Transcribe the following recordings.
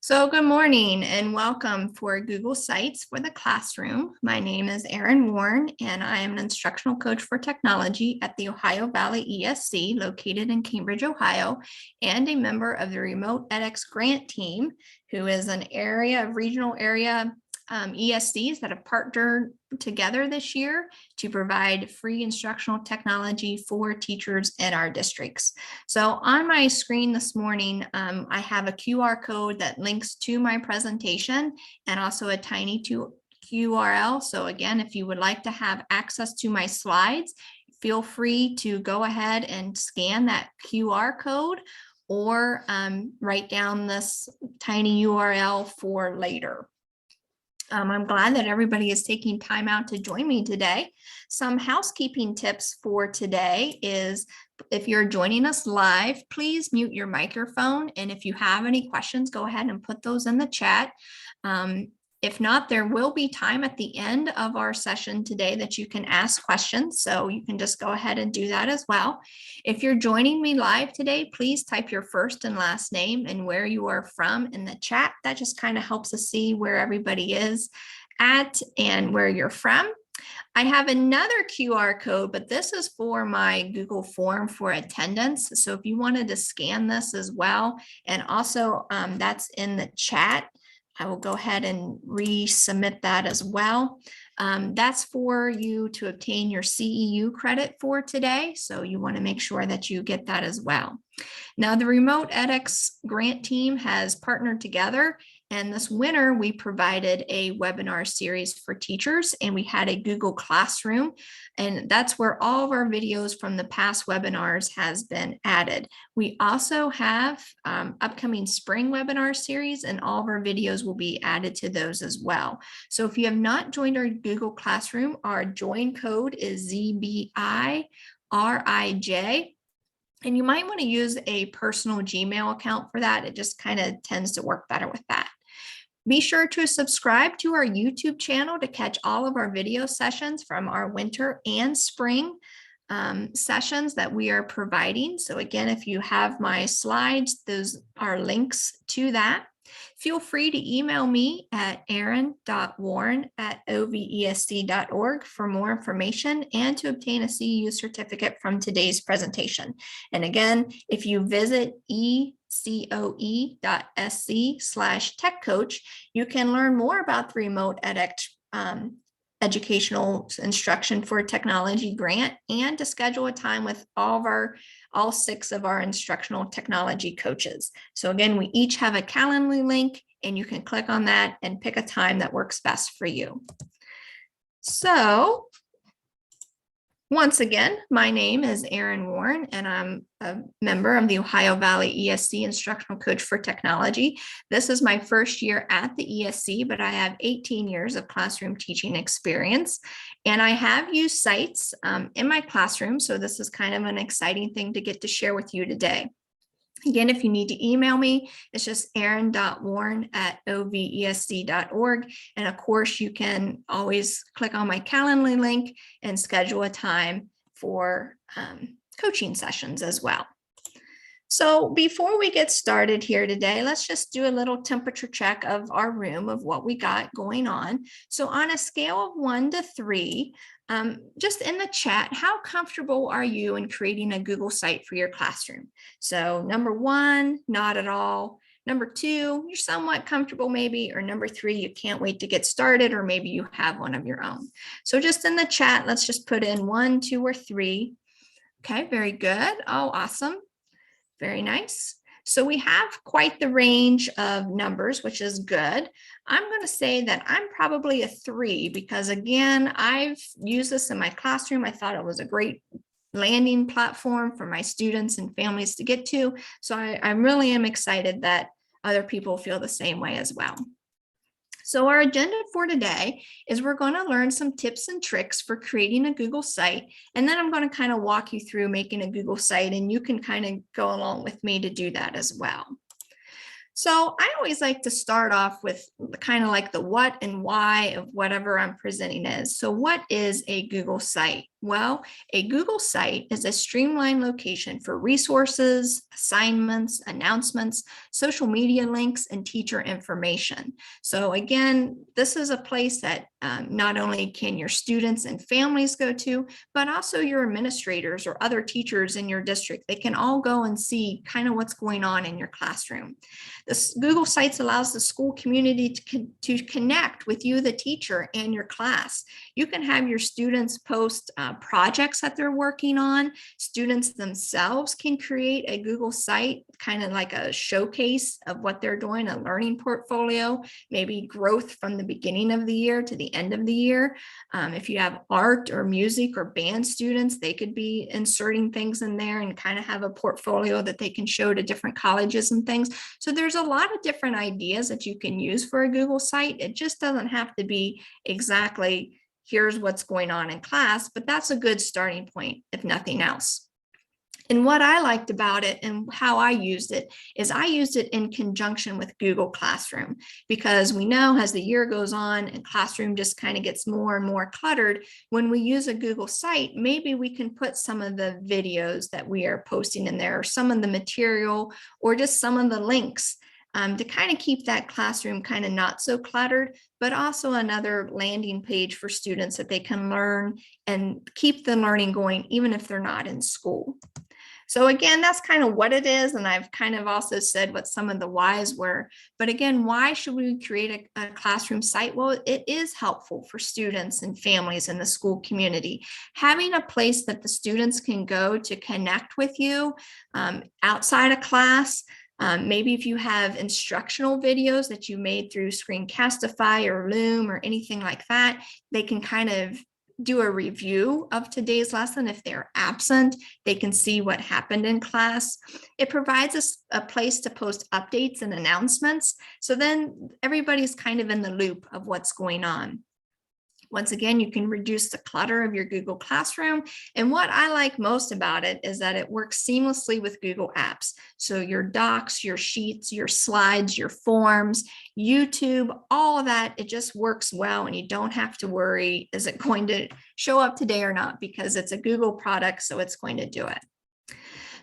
So good morning and welcome for Google Sites for the Classroom. My name is Erin Warren and I am an instructional coach for technology at the Ohio Valley ESC located in Cambridge, Ohio, and a member of the Remote edX grant team, who is an regional area ESCs that have partnered together this year to provide free instructional technology for teachers in our districts. So on my screen this morning, I have a QR code that links to my presentation and also a tiny URL. So again, if you would like to have access to my slides, feel free to go ahead and scan that QR code or write down this tiny URL for later. I'm glad that everybody is taking time out to join me today. Some housekeeping tips for today is if you're joining us live, please mute your microphone. And if you have any questions, go ahead and put those in the chat. If not, there will be time at the end of our session today that you can ask questions. So you can just go ahead and do that as well. If you're joining me live today, please type your first and last name and where you are from in the chat. That just kind of helps us see where everybody is at and where you're from. I have another QR code, but this is for my Google form for attendance. So if you wanted to scan this as well, and also that's in the chat, I will go ahead and resubmit that as well. That's for you to obtain your CEU credit for today. So you want to make sure that you get that as well. Now, the Remote edX grant team has partnered together, and this winter we provided a webinar series for teachers, and we had a Google Classroom, and that's where all of our videos from the past webinars has been added. We also have upcoming spring webinar series, and all of our videos will be added to those as well. So if you have not joined our Google Classroom, our join code is ZBIRIJ. And you might want to use a personal Gmail account for that. It just kind of tends to work better with that. Be sure to subscribe to our YouTube channel to catch all of our video sessions from our winter and spring sessions that we are providing. So again, if you have my slides, those are links to that. Feel free to email me at erin.warren@ovesc.org for more information and to obtain a CEU certificate from today's presentation. And again, if you visit ecoe.sc/techcoach, you can learn more about the Remote edX educational instruction for technology grant and to schedule a time with all 6 of our instructional technology coaches. So again, we each have a Calendly link and you can click on that and pick a time that works best for you. So once again, my name is Erin Warren, and I'm a member of the Ohio Valley ESC Instructional Coach for Technology. This is my first year at the ESC, but I have 18 years of classroom teaching experience, and I have used sites in my classroom, so this is kind of an exciting thing to get to share with you today. Again, if you need to email me, it's just erin.warren@ovesc.org. And of course, you can always click on my Calendly link and schedule a time for coaching sessions as well. So before we get started here today, let's just do a little temperature check of our room, of what we got going on. So on a scale of 1 to 3, just in the chat, how comfortable are you in creating a Google site for your classroom? So number 1, not at all. Number 2, you're somewhat comfortable maybe, or number 3, you can't wait to get started, or maybe you have one of your own. So just in the chat, let's just put in 1, 2, or 3. Okay, very good. Oh, awesome. Very nice. So we have quite the range of numbers, which is good. I'm going to say that I'm probably a 3 because, again, I've used this in my classroom. I thought it was a great landing platform for my students and families to get to. So I really am excited that other people feel the same way as well. So our agenda for today is we're going to learn some tips and tricks for creating a Google site. And then I'm going to kind of walk you through making a Google site, and you can kind of go along with me to do that as well. So I always like to start off with kind of like the what and why of whatever I'm presenting is. So what is a Google site? Well, a Google site is a streamlined location for resources, assignments, announcements, social media links, and teacher information. So again, this is a place that not only can your students and families go to, but also your administrators or other teachers in your district. They can all go and see kind of what's going on in your classroom. This Google Sites allows the school community to connect with you, the teacher, and your class. You can have your students post projects that they're working on. Students themselves can create a Google site, kind of like a showcase of what they're doing, a learning portfolio, maybe growth from the beginning of the year to the end of the year. If you have art or music or band students, they could be inserting things in there and kind of have a portfolio that they can show to different colleges and things. So there's a lot of different ideas that you can use for a Google site. It just doesn't have to be exactly here's what's going on in class, but that's a good starting point, if nothing else. And what I liked about it and how I used it is I used it in conjunction with Google Classroom, because we know as the year goes on and Classroom just kind of gets more and more cluttered, when we use a Google site, maybe we can put some of the videos that we are posting in there, or some of the material, or just some of the links to kind of keep that classroom kind of not so cluttered, but also another landing page for students that they can learn and keep the learning going even if they're not in school. So again, that's kind of what it is. And I've kind of also said what some of the whys were. But again, why should we create a classroom site? Well, it is helpful for students and families in the school community. Having a place that the students can go to connect with you outside of class. Maybe if you have instructional videos that you made through Screencastify or Loom or anything like that, they can kind of do a review of today's lesson. If they're absent, they can see what happened in class. It provides us a place to post updates and announcements. So then everybody's kind of in the loop of what's going on. Once again, you can reduce the clutter of your Google Classroom. And what I like most about it is that it works seamlessly with Google Apps. So your docs, your sheets, your slides, your forms, YouTube, all of that, it just works well. And you don't have to worry, is it going to show up today or not? Because it's a Google product, so it's going to do it.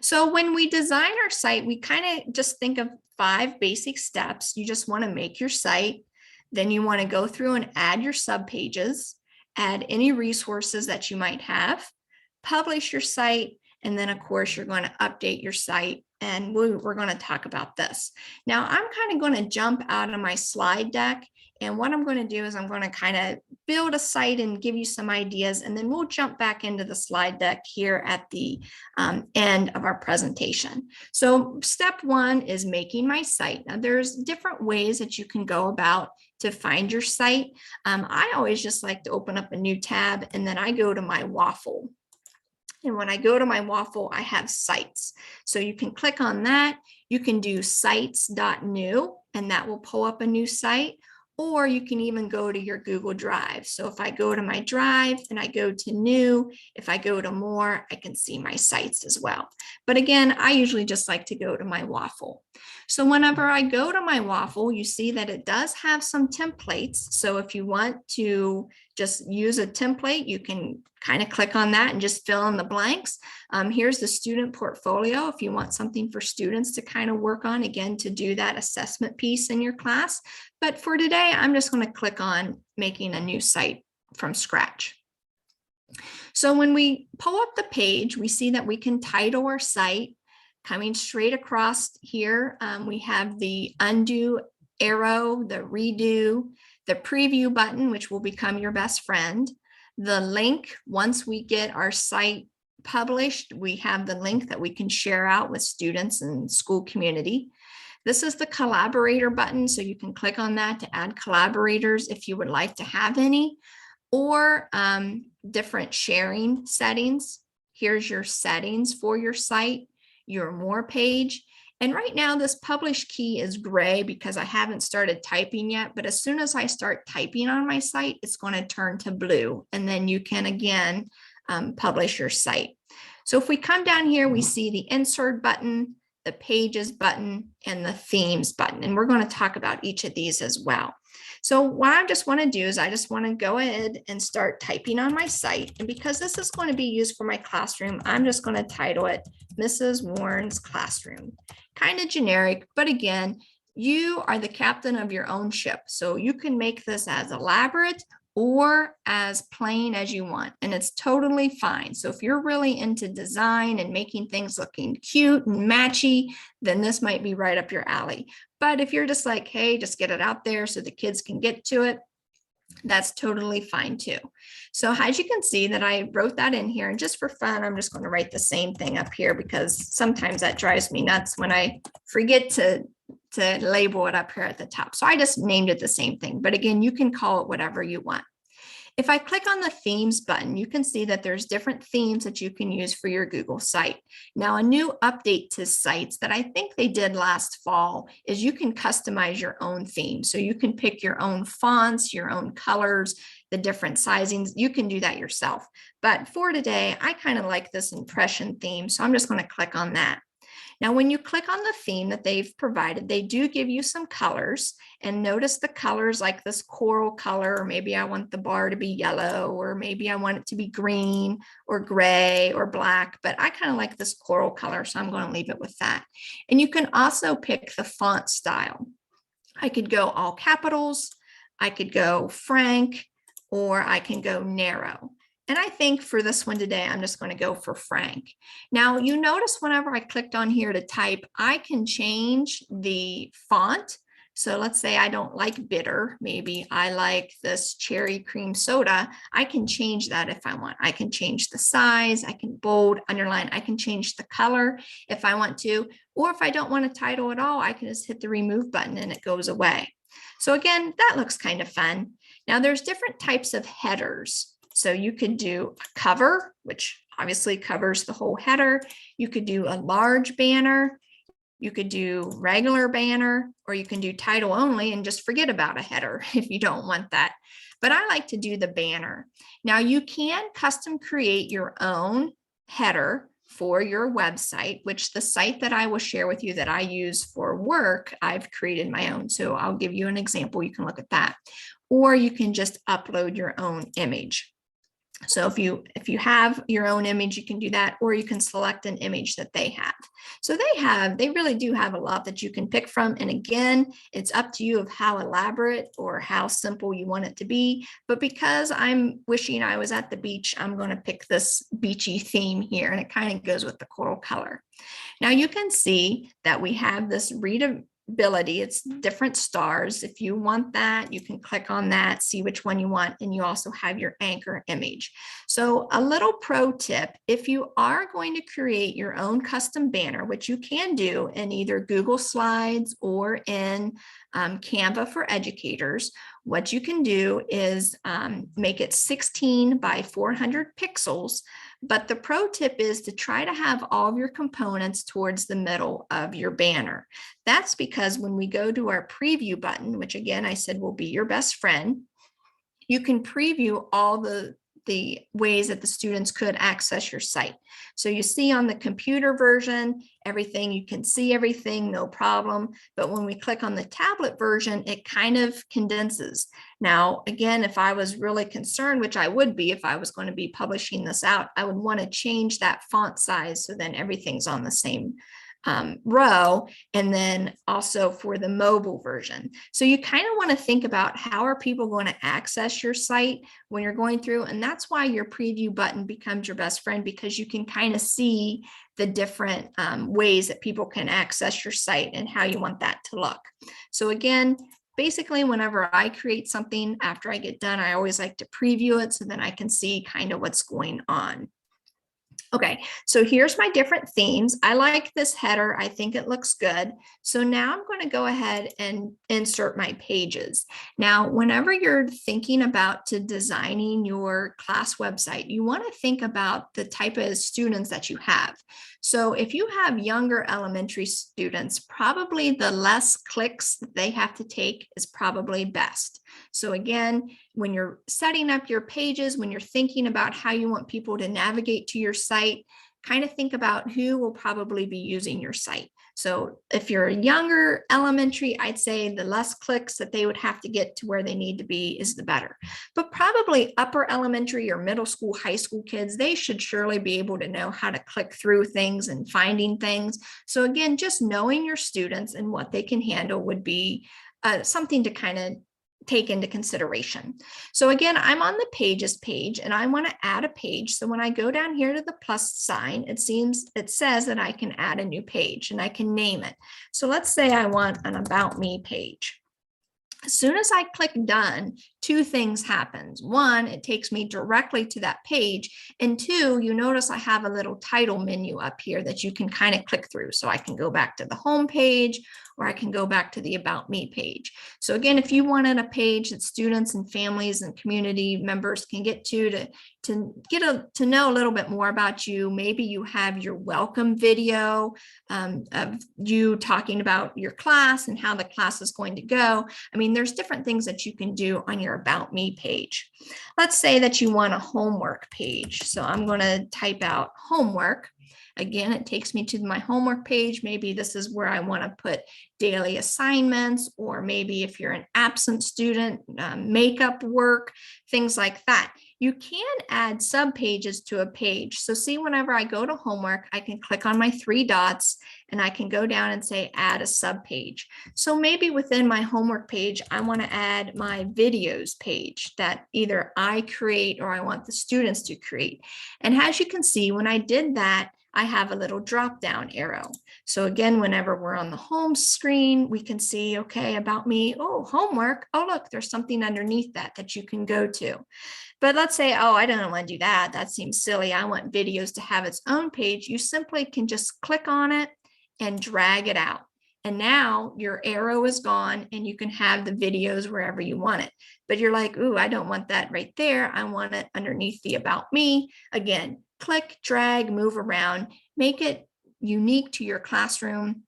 So when we design our site, we kind of just think of 5 basic steps. You just want to make your site. Then you want to go through and add your subpages, add any resources that you might have, publish your site, and then of course you're going to update your site. And we're going to talk about this. Now I'm kind of going to jump out of my slide deck. And what I'm going to do is I'm going to kind of build a site and give you some ideas, and then we'll jump back into the slide deck here at the end of our presentation. So step 1 is making my site. Now there's different ways that you can go about to find your site. I always just like to open up a new tab, and then I go to my waffle. And when I go to my waffle, I have sites. So you can click on that. You can do sites.new, and that will pull up a new site. Or you can even go to your Google Drive. So if I go to my Drive and I go to new, if I go to more, I can see my sites as well. But again, I usually just like to go to my waffle. So whenever I go to my waffle, you see that it does have some templates. So if you want to just use a template, you can kind of click on that and just fill in the blanks. Here's the student portfolio if you want something for students to kind of work on, again, to do that assessment piece in your class. But for today, I'm just going to click on making a new site from scratch. So when we pull up the page, we see that we can title our site. Coming straight across here, we have the undo arrow, the redo, the preview button, which will become your best friend. The link, once we get our site published, we have the link that we can share out with students and school community. This is the collaborator button, so you can click on that to add collaborators if you would like to have any, or different sharing settings. Here's your settings for your site, your more page. And right now this publish key is gray because I haven't started typing yet, but as soon as I start typing on my site, it's going to turn to blue. And then you can again publish your site. So if we come down here, we see the insert button, the pages button, and the themes button. And we're going to talk about each of these as well. So what I just want to do is I just want to go ahead and start typing on my site. And because this is going to be used for my classroom, I'm just going to title it Mrs. Warren's Classroom. Kind of generic, but again, you are the captain of your own ship. So you can make this as elaborate or as plain as you want, and it's totally fine. So if you're really into design and making things looking cute and matchy, then this might be right up your alley. But if you're just like, hey, just get it out there so the kids can get to it, that's totally fine too. So as you can see that I wrote that in here, and just for fun, I'm just going to write the same thing up here because sometimes that drives me nuts when I forget to label it up here at the top. So I just named it the same thing, but again, you can call it whatever you want. If I click on the themes button, you can see that there's different themes that you can use for your Google site. Now, a new update to sites that I think they did last fall is you can customize your own theme. So you can pick your own fonts, your own colors, the different sizings. You can do that yourself. But for today, I kind of like this impression theme. So I'm just going to click on that. Now, when you click on the theme that they've provided, they do give you some colors, and notice the colors like this coral color, or maybe I want the bar to be yellow, or maybe I want it to be green or gray or black, but I kind of like this coral color, so I'm going to leave it with that. And you can also pick the font style. I could go all capitals, I could go frank, or I can go narrow. And I think for this one today, I'm just going to go for frank. Now, you notice whenever I clicked on here to type, I can change the font. So let's say I don't like bitter. Maybe I like this cherry cream soda. I can change that if I want. I can change the size. I can bold, underline. I can change the color if I want to. Or if I don't want a title at all, I can just hit the remove button and it goes away. So again, that looks kind of fun. Now, there's different types of headers. So you could do a cover, which obviously covers the whole header. You could do a large banner. You could do regular banner, or you can do title only and just forget about a header if you don't want that. But I like to do the banner. Now you can custom create your own header for your website, which the site that I will share with you that I use for work, I've created my own. So I'll give you an example. You can look at that, or you can just upload your own image. So if you have your own image, you can do that, or you can select an image that they have. So they really do have a lot that you can pick from. And again, it's up to you of how elaborate or how simple you want it to be. But because I'm wishing I was at the beach, I'm going to pick this beachy theme here, and it kind of goes with the coral color. Now you can see that we have this readability. It's different stars. If you want that, you can click on that, see which one you want, and you also have your anchor image. So a little pro tip, if you are going to create your own custom banner, which you can do in either Google Slides or in Canva for educators, what you can do is make it 16 by 400 pixels. But the pro tip is to try to have all of your components towards the middle of your banner. That's because when we go to our preview button, which again, I said will be your best friend, you can preview all the ways that the students could access your site. So you see on the computer version, everything, you can see everything, no problem. But when we click on the tablet version, it kind of condenses. Now, again, if I was really concerned, which I would be if I was going to be publishing this out, I would want to change that font size so then everything's on the same row, and then also for the mobile version. So you kind of want to think about how are people going to access your site when you're going through, and that's why your preview button becomes your best friend, because you can kind of see the different ways that people can access your site and how you want that to look. So again, basically, whenever I create something after I get done, I always like to preview it so then I can see kind of what's going on. Okay, so here's my different themes. I like this header. I think it looks good. So now I'm going to go ahead and insert my pages. Now, whenever you're thinking about designing your class website, you want to think about the type of students that you have. So if you have younger elementary students, probably the less clicks that they have to take is probably best. So again, when you're setting up your pages, when you're thinking about how you want people to navigate to your site, kind of think about who will probably be using your site. So if you're younger elementary, I'd say the less clicks that they would have to get to where they need to be is the better. But probably upper elementary or middle school, high school kids, they should surely be able to know how to click through things and finding things. So again, just knowing your students and what they can handle would be something to kind of take into consideration. So again, I'm on the pages page and I want to add a page. So when I go down here to the plus sign, it says that I can add a new page and I can name it. So let's say I want an about me page. As soon as I click done, two things happen. One, it takes me directly to that page. And two, you notice I have a little title menu up here that you can kind of click through. So I can go back to the home page, or I can go back to the About Me page. So again, if you wanted a page that students and families and community members can get to get to know a little bit more about you, maybe you have your welcome video of you talking about your class and how the class is going to go. I mean, there's different things that you can do on your About Me page. Let's say that you want a homework page. So I'm going to type out homework. Again, it takes me to my homework page. Maybe this is where I want to put daily assignments, or maybe if you're an absent student, makeup work, things like that. You can add subpages to a page. So see, whenever I go to homework, I can click on my three dots and I can go down and say add a subpage. So maybe within my homework page, I want to add my videos page that either I create or I want the students to create. And as you can see, when I did that, I have a little drop down arrow. So again, whenever we're on the home screen, we can see, okay, about me, oh, homework. Oh, look, there's something underneath that you can go to. But let's say, oh, I don't want to do that. That seems silly. I want videos to have its own page. You simply can just click on it and drag it out. And now your arrow is gone and you can have the videos wherever you want it. But you're like, ooh, I don't want that right there. I want it underneath the About Me. Again, click, drag, move around, make it unique to your classroom.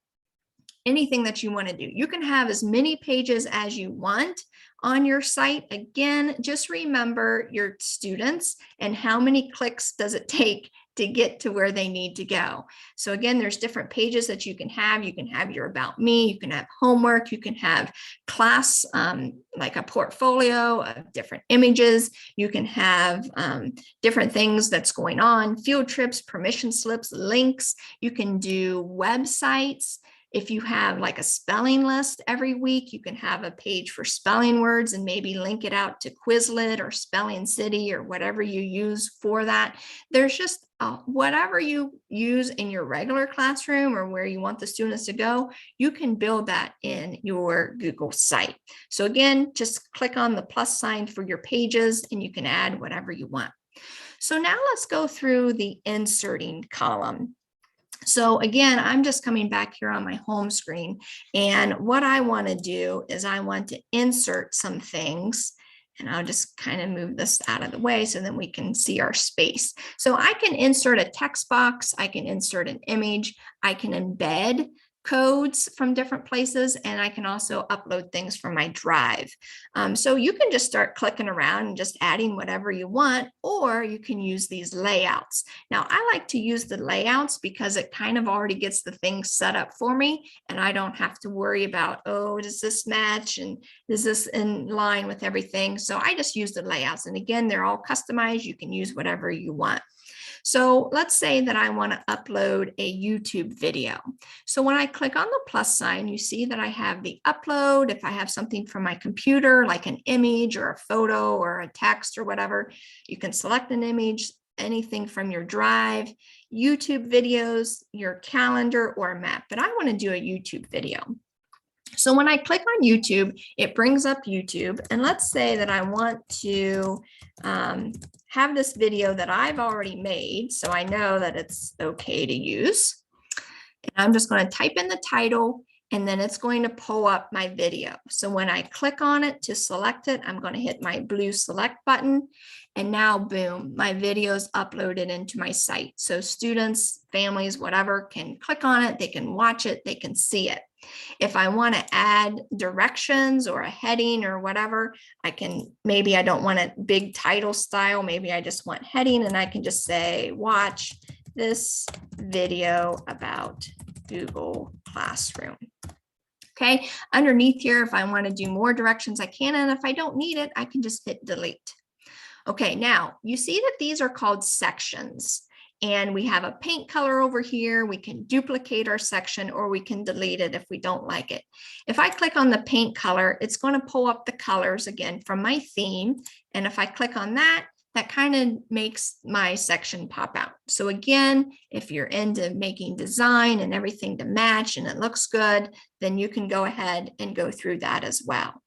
Anything that you want to do. You can have as many pages as you want on your site. Again, just remember your students and how many clicks does it take to get to where they need to go. So again, there's different pages that you can have. You can have your About Me, you can have homework, you can have class, like a portfolio of different images. You can have different things that's going on, field trips, permission slips, links. You can do websites. If you have like a spelling list every week, you can have a page for spelling words and maybe link it out to Quizlet or Spelling City or whatever you use for that. There's just whatever you use in your regular classroom or where you want the students to go, you can build that in your Google site. So again, just click on the plus sign for your pages and you can add whatever you want. So now let's go through the inserting column. So again, I'm just coming back here on my home screen, and what I want to do is I want to insert some things, and I'll just kind of move this out of the way so that we can see our space. So I can insert a text box, I can insert an image, I can embed codes from different places, and I can also upload things from my drive. So you can just start clicking around and just adding whatever you want, or you can use these layouts. Now, I like to use the layouts because it kind of already gets the things set up for me, and I don't have to worry about, oh, does this match and is this in line with everything? So I just use the layouts, and again, they're all customized. You can use whatever you want. So let's say that I want to upload a YouTube video. So when I click on the plus sign, you see that I have the upload. If I have something from my computer, like an image or a photo or a text or whatever, you can select an image, anything from your drive, YouTube videos, your calendar, or a map. But I want to do a YouTube video. So when I click on YouTube, it brings up YouTube. And let's say that I want to have this video that I've already made, so I know that it's okay to use. And I'm just going to type in the title, and then it's going to pull up my video. So when I click on it to select it, I'm going to hit my blue select button. And now, boom, my video is uploaded into my site. So students, families, whatever, can click on it, they can watch it, they can see it. If I want to add directions or a heading or whatever, I can, maybe I don't want it big title style, maybe I just want heading, and I can just say, watch this video about Google Classroom. Okay, underneath here, if I want to do more directions, I can, and if I don't need it, I can just hit delete. Okay, now you see that these are called sections, and we have a paint color over here. We can duplicate our section, or we can delete it if we don't like it. If I click on the paint color, it's going to pull up the colors again from my theme, and if I click on that, that kind of makes my section pop out. So again, if you're into making design and everything to match and it looks good, then you can go ahead and go through that as well.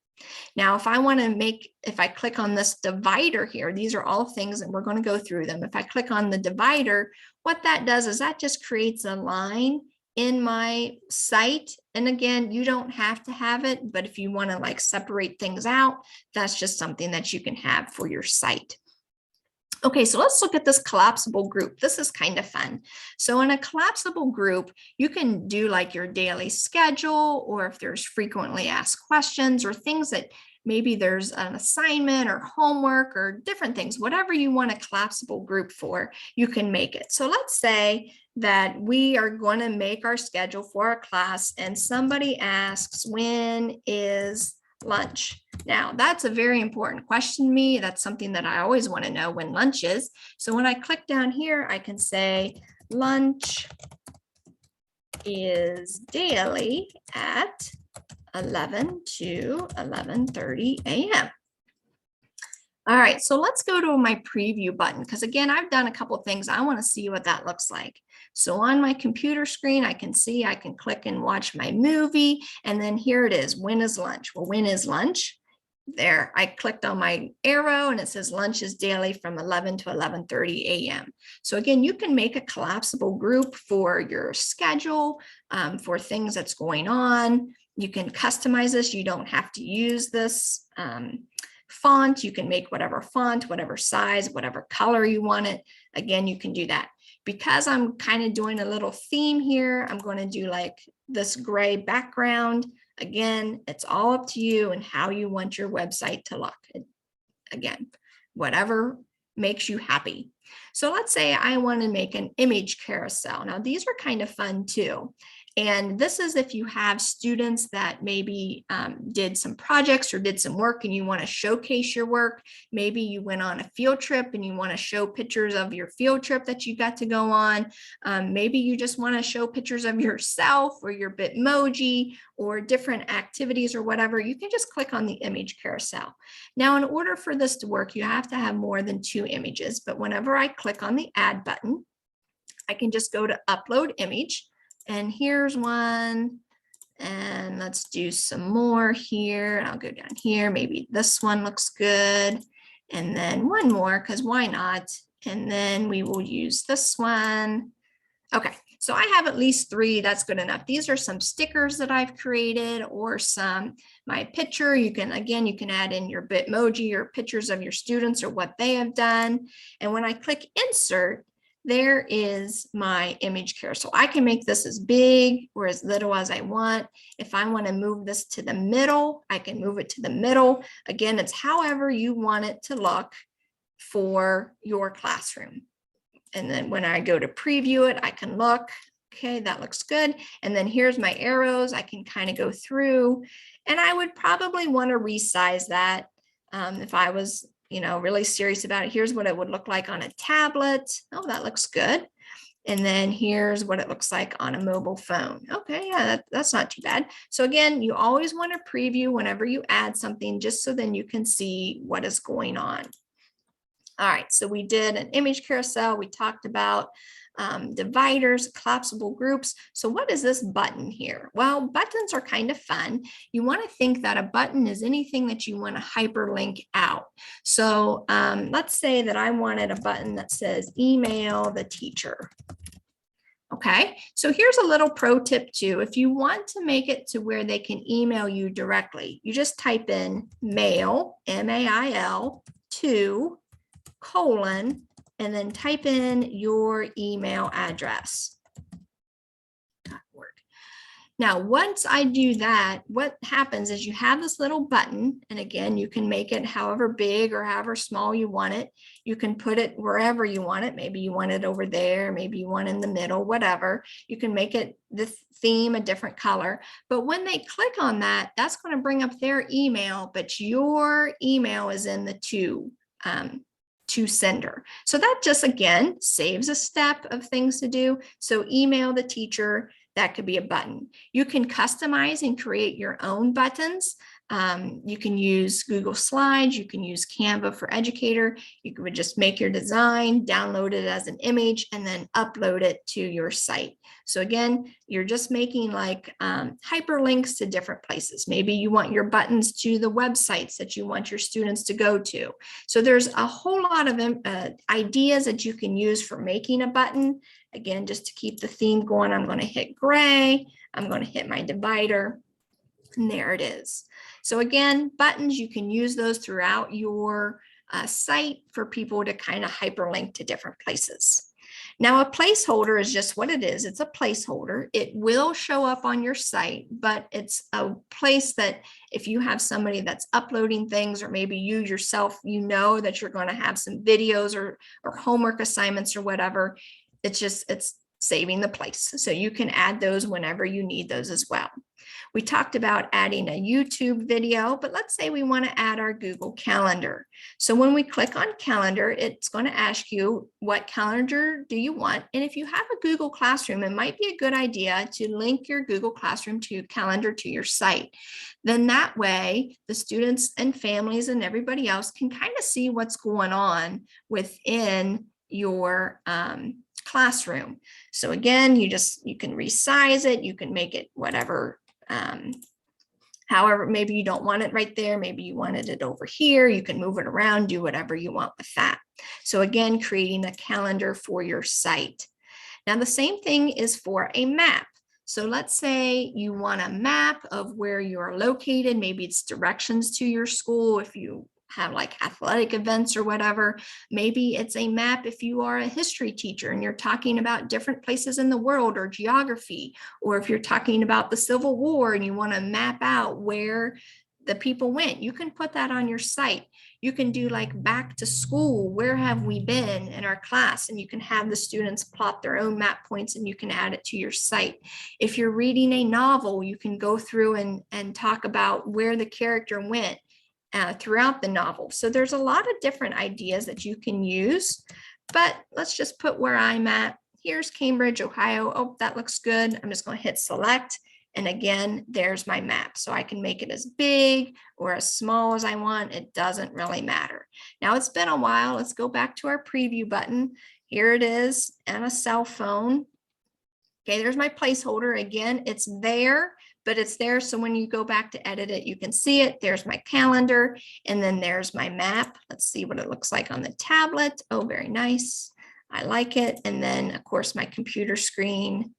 Now, if I click on this divider here, these are all things that we're going to go through them. If I click on the divider, what that does is that just creates a line in my site. And again, you don't have to have it, but if you want to like separate things out, that's just something that you can have for your site. Okay, so let's look at this collapsible group. This is kind of fun. So in a collapsible group, you can do like your daily schedule, or if there's frequently asked questions or things that maybe there's an assignment or homework or different things, whatever you want a collapsible group for, you can make it. So let's say that we are going to make our schedule for a class and somebody asks, when is lunch? Now, that's a very important question to me. That's something that I always want to know when lunch is. So when I click down here, I can say lunch is daily at 11 to 11:30 a.m. All right, so let's go to my preview button, because again, I've done a couple of things. I want to see what that looks like. So on my computer screen, I can see, I can click and watch my movie, and then here it is, when is lunch? Well, when is lunch? There, I clicked on my arrow and it says lunch is daily from 11 to 11:30 a.m. So again, you can make a collapsible group for your schedule, for things that's going on. You can customize this. You don't have to use this font. You can make whatever font, whatever size, whatever color you want it. Again, you can do that. Because I'm kind of doing a little theme here, I'm going to do like this gray background. Again, it's all up to you and how you want your website to look. Again, whatever makes you happy. So let's say I want to make an image carousel. Now, these are kind of fun too. And this is if you have students that maybe did some projects or did some work and you want to showcase your work. Maybe you went on a field trip and you want to show pictures of your field trip that you got to go on. Maybe you just want to show pictures of yourself or your Bitmoji or different activities or whatever. You can just click on the image carousel. Now, in order for this to work, you have to have more than 2 images. But whenever I click on the add button, I can just go to upload image. And here's one, and let's do some more here. I'll go down here. Maybe this one looks good. And then one more, because why not? And then we will use this one. Okay, so I have at least 3. That's good enough. These are some stickers that I've created, or my picture. You can add in your Bitmoji or pictures of your students or what they have done. And when I click insert, there is my image carousel. I can make this as big or as little as I want. If I want to move this to the middle, I can move it to the middle. Again, it's however you want it to look for your classroom. And then when I go to preview it, I can look, okay, that looks good. And then here's my arrows. I can kind of go through, and I would probably want to resize that if I was really serious about it. Here's what it would look like on a tablet. Oh, that looks good. And then here's what it looks like on a mobile phone. Okay, yeah, that's not too bad. So again, you always want to preview whenever you add something, just so then you can see what is going on. All right, so we did an image carousel. We talked about dividers, collapsible groups. So what is this button here? Well, buttons are kind of fun. You want to think that a button is anything that you want to hyperlink out. So let's say that I wanted a button that says email the teacher. Okay, so here's a little pro tip too. If you want to make it to where they can email you directly, you just type in mail, M-A-I-L, to colon, and then type in your email address. Now, once I do that, what happens is you have this little button, and again, you can make it however big or however small you want it. You can put it wherever you want it. Maybe you want it over there, maybe you want it in the middle, whatever. You can make it the theme a different color. But when they click on that, that's going to bring up their email, but your email is in the to sender. So that just, again, saves a step of things to do. So email the teacher, that could be a button. You can customize and create your own buttons. You can use Google Slides, you can use Canva for Educator. You could just make your design, download it as an image, and then upload it to your site. So again, you're just making like hyperlinks to different places. Maybe you want your buttons to the websites that you want your students to go to. So there's a whole lot of ideas that you can use for making a button. Again, just to keep the theme going, I'm going to hit gray. I'm going to hit my divider, and there it is. So again, buttons, you can use those throughout your site for people to kind of hyperlink to different places. Now, a placeholder is just what it is. It's a placeholder. It will show up on your site, but it's a place that if you have somebody that's uploading things, or maybe you yourself, you know that you're going to have some videos or homework assignments or whatever, it's saving the place. So you can add those whenever you need those as well. We talked about adding a YouTube video, but let's say we want to add our Google Calendar. So when we click on Calendar, it's going to ask you what calendar do you want. And if you have a Google Classroom, it might be a good idea to link your Google Classroom to Calendar to your site. Then that way, the students and families and everybody else can kind of see what's going on within your classroom. So again, you can resize it, you can make it whatever, however, maybe you don't want it right there, maybe you wanted it over here, you can move it around, do whatever you want with that. So again, creating a calendar for your site. Now the same thing is for a map. So let's say you want a map of where you're located, maybe it's directions to your school if you have like athletic events or whatever. Maybe it's a map if you are a history teacher and you're talking about different places in the world or geography, or if you're talking about the Civil War and you want to map out where the people went, you can put that on your site. You can do like back to school, where have we been in our class, and you can have the students plot their own map points and you can add it to your site. If you're reading a novel, you can go through and talk about where the character went throughout the novel. So there's a lot of different ideas that you can use, but let's just put where I'm at. Here's Cambridge, Ohio. Oh, that looks good. I'm just going to hit select. And again, there's my map. So I can make it as big or as small as I want. It doesn't really matter. Now it's been a while. Let's go back to our preview button. Here it is on a cell phone. Okay, there's my placeholder. Again, it's there, but it's there. So when you go back to edit it, you can see it. There's my calendar, and then there's my map. Let's see what it looks like on the tablet. Oh, very nice. I like it. And then of course, my computer screen.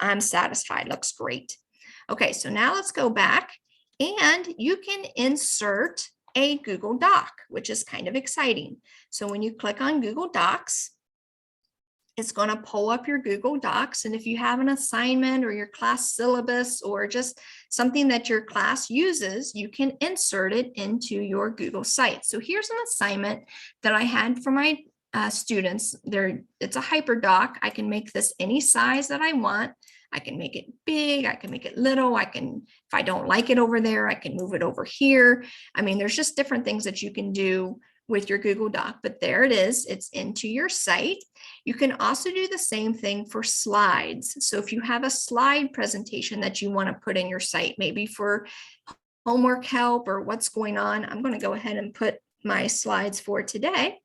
I'm satisfied. Looks great. Okay, so now let's go back, and you can insert a Google Doc, which is kind of exciting. So when you click on Google Docs, it's going to pull up your Google Docs. And if you have an assignment or your class syllabus or just something that your class uses, you can insert it into your Google site. So here's an assignment that I had for my students. It's a hyperdoc. I can make this any size that I want. I can make it big, I can make it little, if I don't like it over there, I can move it over here. I mean, there's just different things that you can do with your Google Doc, but there it is, it's into your site. You can also do the same thing for slides. So if you have a slide presentation that you want to put in your site, maybe for homework help or what's going on, I'm going to go ahead and put my slides for today.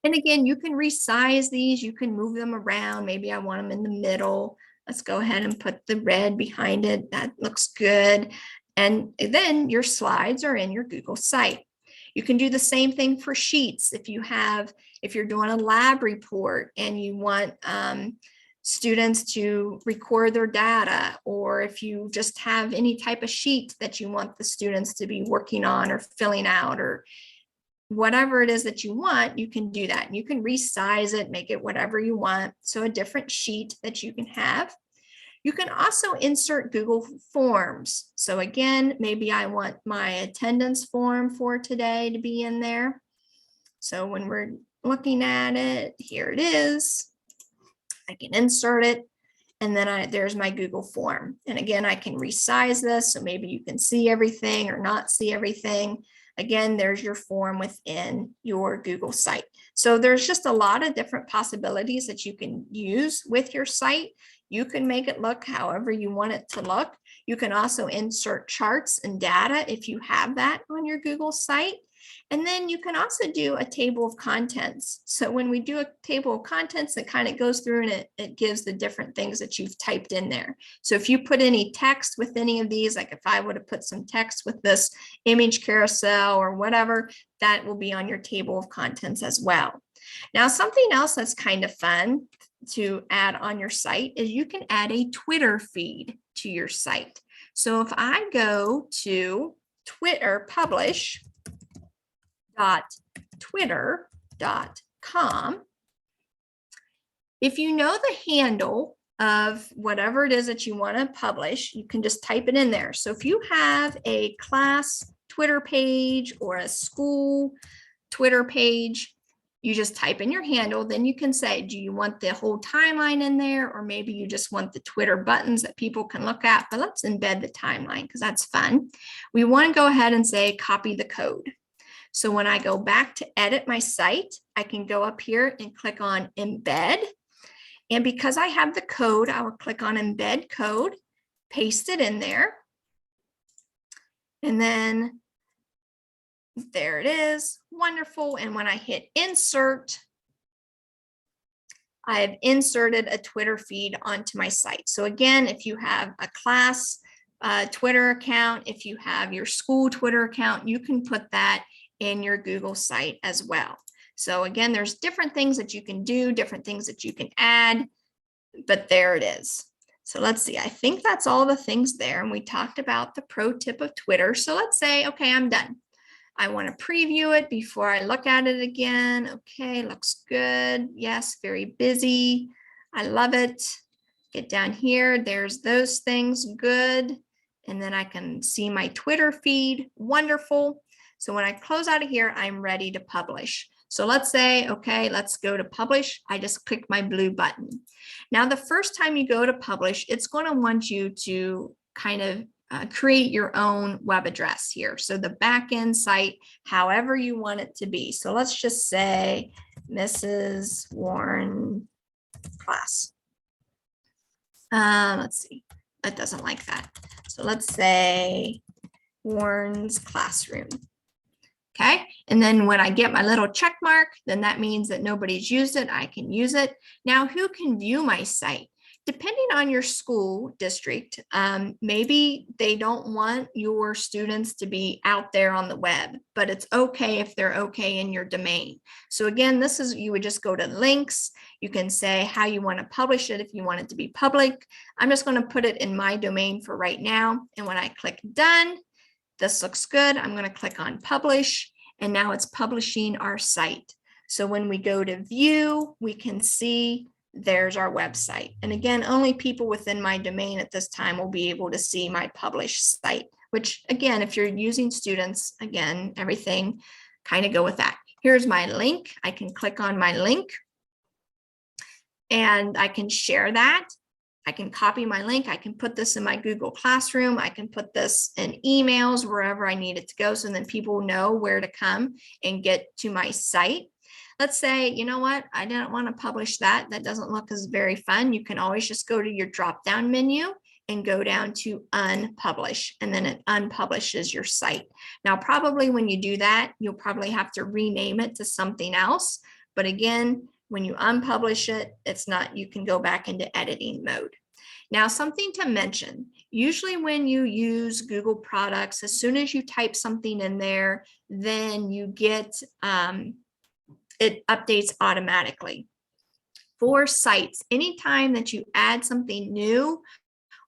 And again, you can resize these, you can move them around. Maybe I want them in the middle. Let's go ahead and put the red behind it. That looks good. And then your slides are in your Google site. You can do the same thing for sheets. If you're doing a lab report and you want students to record their data, or if you just have any type of sheet that you want the students to be working on or filling out, or whatever it is that you want, you can do that. You can resize it, make it whatever you want. So a different sheet that you can have. You can also insert Google Forms. So again, maybe I want my attendance form for today to be in there. So when we're looking at it, here it is. I can insert it. And then there's my Google form. And again, I can resize this so maybe you can see everything or not see everything. Again, there's your form within your Google site. So there's just a lot of different possibilities that you can use with your site. You can make it look however you want it to look. You can also insert charts and data if you have that on your Google site. And then you can also do a table of contents. So when we do a table of contents, it kind of goes through and it gives the different things that you've typed in there. So if you put any text with any of these, like if I would have put some text with this image carousel or whatever, that will be on your table of contents as well. Now, something else that's kind of fun to add on your site is you can add a Twitter feed to your site. So if I go to Twitter publish, .twitter.com. If you know the handle of whatever it is that you want to publish, you can just type it in there. So if you have a class Twitter page or a school Twitter page, you just type in your handle. Then you can say, do you want the whole timeline in there? Or maybe you just want the Twitter buttons that people can look at, but let's embed the timeline because that's fun. We want to go ahead and say, copy the code. So when I go back to edit my site, I can go up here and click on embed. And because I have the code, I will click on embed code, paste it in there. And then there it is, wonderful. And when I hit insert, I have inserted a Twitter feed onto my site. So again, if you have a class Twitter account, if you have your school Twitter account, you can put that in your Google site as well. So again, there's different things that you can do, different things that you can add, but there it is. So let's see, I think that's all the things there. And we talked about the pro tip of Twitter. So let's say, okay, I'm done. I want to preview it before I look at it again. Okay, looks good. Yes, very busy. I love it. Get down here. There's those things. Good. And then I can see my Twitter feed. Wonderful. So when I close out of here, I'm ready to publish. So let's say, okay, let's go to publish. I just click my blue button. Now, the first time you go to publish, it's going to want you to kind of create your own web address here. So the backend site, however you want it to be. So let's just say Mrs. Warren class. Let's see, that doesn't like that. So let's say Warren's classroom. Okay, and then when I get my little check mark, then that means that nobody's used it. I can use it. Now, who can view my site? Depending on your school district, maybe they don't want your students to be out there on the web, but it's okay if they're okay in your domain. So again, this is, you would just go to links. You can say how you want to publish it if you want it to be public. I'm just going to put it in my domain for right now. And when I click done, this looks good. I'm going to click on publish, and now it's publishing our site. So when we go to view, we can see there's our website. And again, only people within my domain at this time will be able to see my published site, which again, if you're using students, again, everything kind of go with that. Here's my link. I can click on my link and I can share that. I can copy my link. I can put this in my Google Classroom. I can put this in emails wherever I need it to go. So then people know where to come and get to my site. Let's say, you know what, I didn't want to publish that. That doesn't look as very fun. You can always just go to your drop-down menu and go down to unpublish, and then it unpublishes your site. Now, probably when you do that, you'll probably have to rename it to something else. But again, when you unpublish it, it's not, you can go back into editing mode. Now, something to mention, usually when you use Google products, as soon as you type something in there, then you get, it updates automatically. For sites, anytime that you add something new,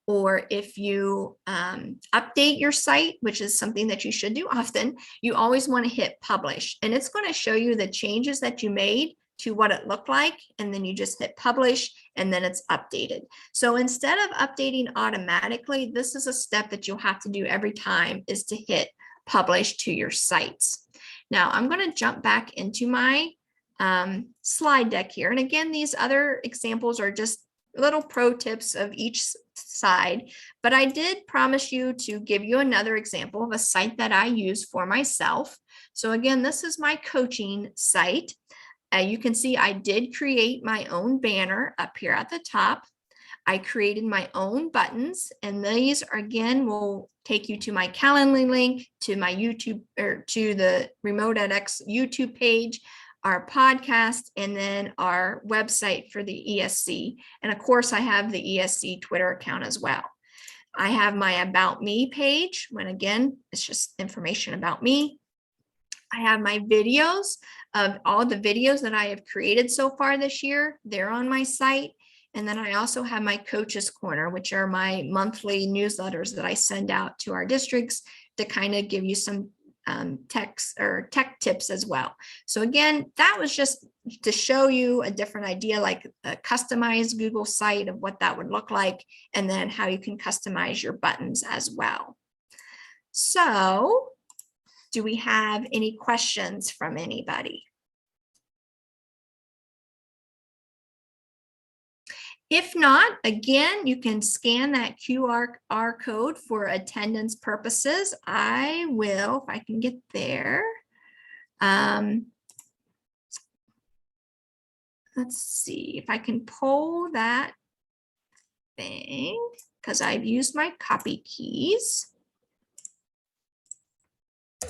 or if you update your site, which is something that you should do often, you always want to hit publish, and it's going to show you the changes that you made to what it looked like, and then you just hit publish, and then it's updated. So instead of updating automatically, this is a step that you'll have to do every time, is to hit publish to your sites. Now I'm going to jump back into my slide deck here. And again, these other examples are just little pro tips of each side, but I did promise you to give you another example of a site that I use for myself. So again, this is my coaching site. You can see I did create my own banner up here at the top. I created my own buttons, and these are, again, will take you to my Calendly link, to my YouTube, or to the Remote edX YouTube page, our podcast, and then our website for the ESC. And of course, I have the ESC Twitter account as well. I have my About Me page, when again, it's just information about me. I have my videos of all the videos that I have created so far this year. They're on my site. And then I also have my Coaches Corner, which are my monthly newsletters that I send out to our districts to kind of give you some tech tips as well. So again, that was just to show you a different idea, like a customized Google site of what that would look like, and then how you can customize your buttons as well. So do we have any questions from anybody? If not, again, you can scan that QR code for attendance purposes. I will, if I can get there. Let's see if I can pull that thing, because I've used my copy keys.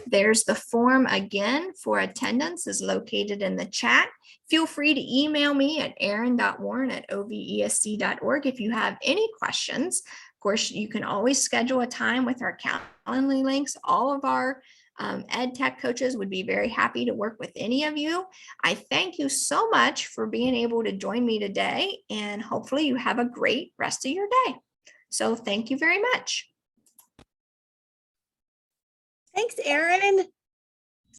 There's the form again for attendance, is located in the chat. Feel free to email me at erin.warren@ovesc.org if you have any questions. Of course, you can always schedule a time with our Calendly links. All of our ed tech coaches would be very happy to work with any of you. I thank you so much for being able to join me today, and hopefully you have a great rest of your day. So thank you very much. Thanks, Erin.